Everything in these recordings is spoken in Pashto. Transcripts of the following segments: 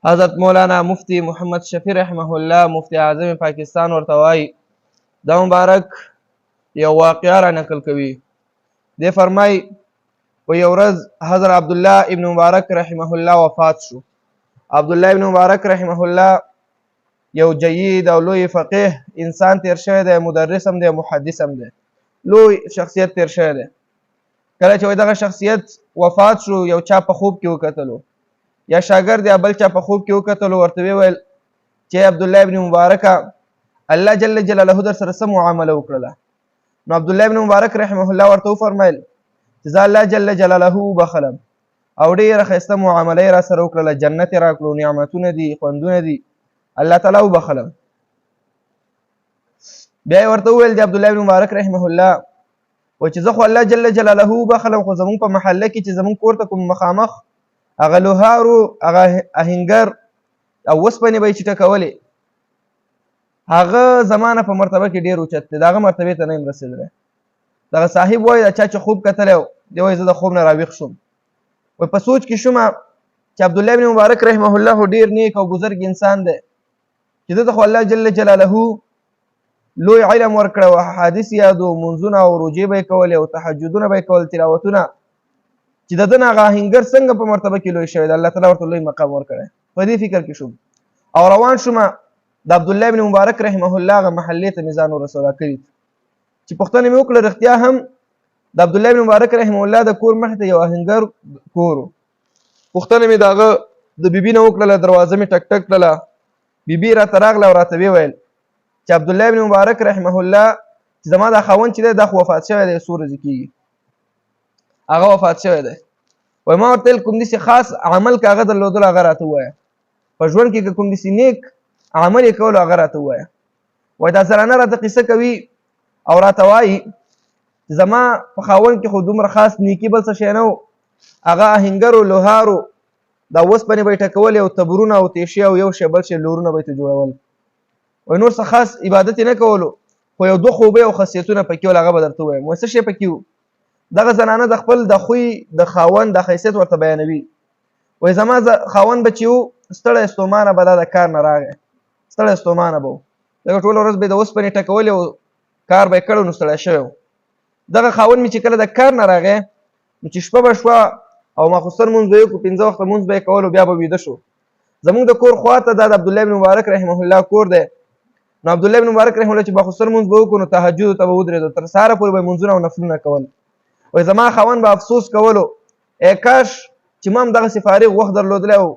حضرت مولانا مفتی محمد شفیع رحمه الله مفتی اعظم پاکستان ورته وایي دا مبارک یو واقعه را نقل کوي. دی فرمای و یو ورځ حضرت عبدالله ابن مبارک رحمه الله وفات شو. عبدالله ابن مبارک رحمه الله یو جید او لوی فقیه انسان تیر شوی دی، مدرس هم دی، محدث هم دی، لوی شخصیت تیر شوی دی. کله چې دغه شخصیت وفات شو یو چا په خوب کې وکتلو، یا شاګرد یا بل چا په خوب کې وکتلو، ورته ویل چې عبدالله ابن مبارکه الله جل جلاله در سره څه معامله وکړله؟ نو عبدالله ابن مبارک رحمه الله ورته وفرمیل چې زه الله جل جلاله وبخلم او ډېره ښایسته معامله یې را سره وکړله، جنت یې راکړو، نعمتونه دي، خوندونه دي، الله تعالی وبخلم. بیا یې ورته وویل د عبدالله ابن مبارک رحمه الله و چې زه خو الله جل جلاله وبخلم، خو زمونږ په محله کې چې زمونږ کور ته کوم مخامخ هغه لوهارو، هغه اهنګر او وسپنې به یې چټه کولې، هغه زمانه په مرتبه کې ډېر اوچت دی، د هغه مرتبې ته نه یم رسېدلی. دغه صاحب وایي د چا چې خوب کتلی و، دی وایي زه د خوب نه راویښ شوم، وایي په سوچ کې شومه چې عبدالله ابن مبارک رحمه الله ډېر نیک او بزرګ انسان دی چې ده ته خو الله جل جلاله لوی علم ورکړی و، حادث یادو، منځونه او روجې به یې کولې او تهجدونه به یې کول، تلاوتونه، چې د ده نه هغه آهنګر څنګه په مرتبه کې لوی شوی دی، الله تعالی ورته لوی مقام ورکړی. په دې فکر کې شوم او روان شومه د عبدالله ابن مبارک رحمه الله هغه محلې ته مې ځان ورسولا کړي چې پوښتنه مې وکړه رښتیا هم د عبدالله ابن مبارک رحمه الله د کور مخې ته یو آهنګر کور و. پوښتنه مې د هغه د بیبي نه وکړله، دروازه مې ټک ټک کړله، بیبي راته راغله او راته ویل چې عبدالله ابن مبارک رحمه الله چې زما دا خاوند چې دی دا خو وفات شوی دی، څو ورځې کېږي هغه وفات شوی دی. وایي ما ورته ویل کوم داسې خاص عمل که هغه درلودلو هغه راته ووایه، په ژوند کې که کوم داسې نیک عمل یې کولو هغه راته ووایه. وایي دا زنانه راته قصه کوي او راته وایي چې زما په خاوند کې خو دومره خاص نیکي بل څه شی نه و، هغه آهنګرو، لوهارو، دا اوسپنې به یې ټکولې او تبرونه او تیشې او یو شی بل شی لورونه به یې ته جوړول. وایي نور څه خاص عبادت یې نه کولو، خو یو دوه خوبۍ او خاصیتونه پکې ول، هغه به درته ووایم. وایي څه شی پکې و؟ دغه زنانه د خپل د خوی د خاوند د حیثیت ورته بیانوي. وایي زما خاوند به چې و ستړی ستومانه به دا د کار نه راغی، ستړی ستومانه به و، لکه ټوله ورځ به یې د اوسپنې ټکولې او کار به یې کړی نو ستړی شوی و. دغه خاوند مې چې کله د کار نه راغی نو چې شپه به شوه او ماخوستن مونځ به یې وکړو، 15 وخته مونځ به یې کولو، بیا به ویده شو. زمونږ د کور خواته دا د عبدالله ابن مبارک رحمه الله کور دی. نو عبدالله ابن مبارک رحمه الله چې ماخوستن مونځ به وکړو نو تهجدو ته به ودرېدو، تر سهاره پورې به یې مونځونه او نفلونه کول. وایي زما خاوند به افسوس کولو ای کاش چې ما هم دغسې فارغ وخت درلودلی و،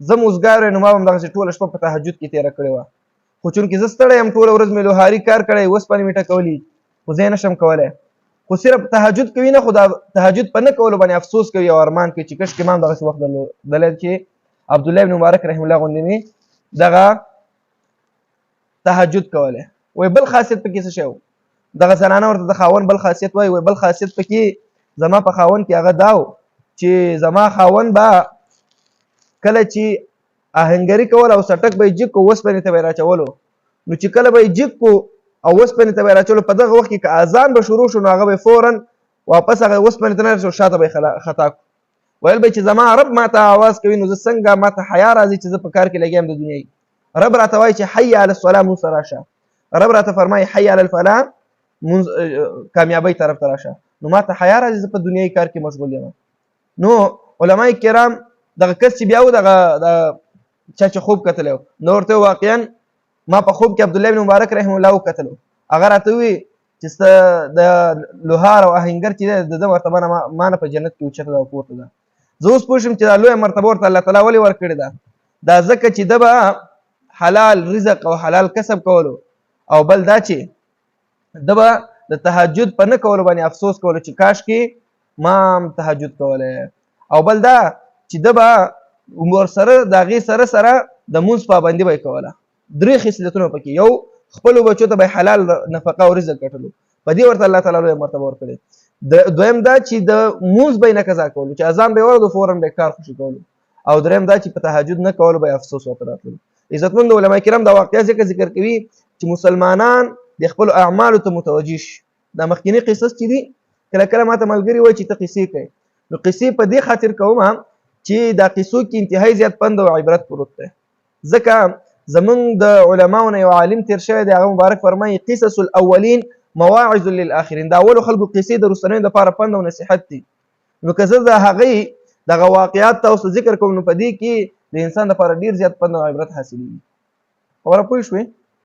زه مزګار وی نو ما به هم دغسې ټوله شپه په تهجد کې تېره کړې وه، خو چونکې زه ستړی یم، ټوله ورځ مې لوهاري کار کړی، اوسپنې مې ټکولي، خو زه یې نه شم کولی. خو صرف تهجد کوي نه، خو دا تهجد په نه کولو باندې افسوس کوي او ارمان کوي چې کاشکې ما هم دغسې وخت درلودلی چې عبدالله ابن مبارک رحمه الله غوندې مې دغه تهجد کولی. وایي بل خاصیت پکې څه شی و؟ دغه زنانه ورته د خاوند بل خاصیت وایي. وایي بل خاصیت پکې زما په خاوند کې هغه دا و چې زما خاوند به کله چې آهنګري کول او سټک به یې جګ کو، اوسپنې ته به یې راچولو، نو چې کله به یې جګ کو او اوسپنې ته به یې راچولو، په دغه وخت کې که اذان به شروع شو نو هغه به یې فورا واپس هغه اوسپنې ته نه رسول، شاته به یې خطا کړو. ویل به چې زما رب ما ته آواز کوي نو زه څنګه ما ته حیا راځي چې زه په کار کې لګیا یم د دنیایي. رب راته وایي چې حی علی الصلاة مونځ ته راشه، رب راته فرمایي حی علی الفلاح کامیابۍ طرف ته راشه، نو ما ته حیا راځي زه په دنیایي کار کې مشغول یم. نو علما کرام دغه کس چې بیا و دغه چا چې خوب کتلی و نو ورته واقعا ما په خوب کې عبدالله ابن مبارک رحمه الله وکتلو، هغه راته ووایي چې ستا د لوهار او آهنګر چې دی د ده مرتبه نه ما نه په جنت کې اوچته ده او پورته ده. زه اوس پوه شم چې دا لویه مرتبه ورته الله تعالی ولې ورکړې ده؟ دا ځکه چې ده به حلال رزق او حلال کسب کولو، او بل دا چې ده به د تهجد په نه کولو باندې افسوس کولو چې کاشکې ما هم تهجد کولی، او بل دا چې ده به ورسره د هغې سره سره د مونځ پابندي به یې کوله. 3 خصلتونه پکې، یو خپلو بچو ته به حلال نفقه او رزق ګټلو، په دې ورته الله تعالی لویه مرتبه ورکړې. دویم دا چې د مونځ به یې نه قضا کولو، چې اذان به یې واورېدو فورا به یې کار خوشي کولو، او دریم دا چې په تهجد نه کولو به یې افسوس ورته راتللو. عزتمند علما کرام دا واقعه ځکه ذکر کوي چې مسلمانان د خپلو اعمالو ته متوجه شي. دا مخکینی قصص چې دي کله کله ماته ملګري وایي چې ته قصې کوې، نو قصې په دې خاطر کوم چې دا قصو کې انتهایی زیات پند او عبرت پروت دی. ځکه زمونږ د علماو نه یو عالم تیر شوی دی، هغه مبارک فرمایي قصص الاولین مواعظ للآخرین. د اولو خلکو قصې د وروستنیو دپاره پند او نصیحت دي. نو که زه د هغې دغه واقعات تاسو ذکر کوم نو په دې کې د انسان دپاره ډېر زیات پند او عبرت حاصلېږي. خبره پوه شوې؟